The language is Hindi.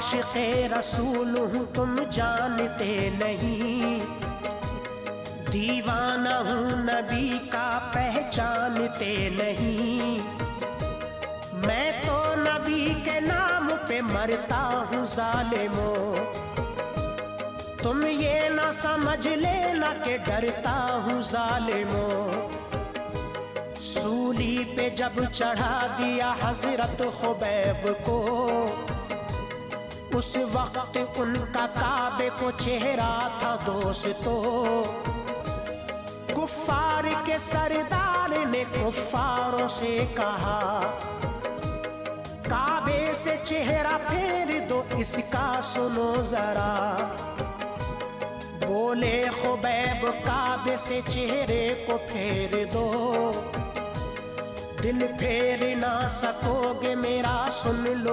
आशिक़े रसूल हूँ तुम जानते नहीं, दीवाना हूँ नबी का पहचानते नहीं। मैं तो नबी के नाम पे मरता हूँ ज़ालिमों, तुम ये ना समझ लेना कि डरता हूँ ज़ालिमों। सूली पे जब चढ़ा दिया हज़रत खुबैब को, उस वक्त उनका काबे को चेहरा था दोस्तों। कुफ्फार के सरदार ने कुफ्फारों से कहा, काबे से चेहरा फेर दो इसका सुनो जरा। बोले खुबैब काबे से चेहरे को फेर दो, दिल फेर ना सकोगे मेरा सुन लो।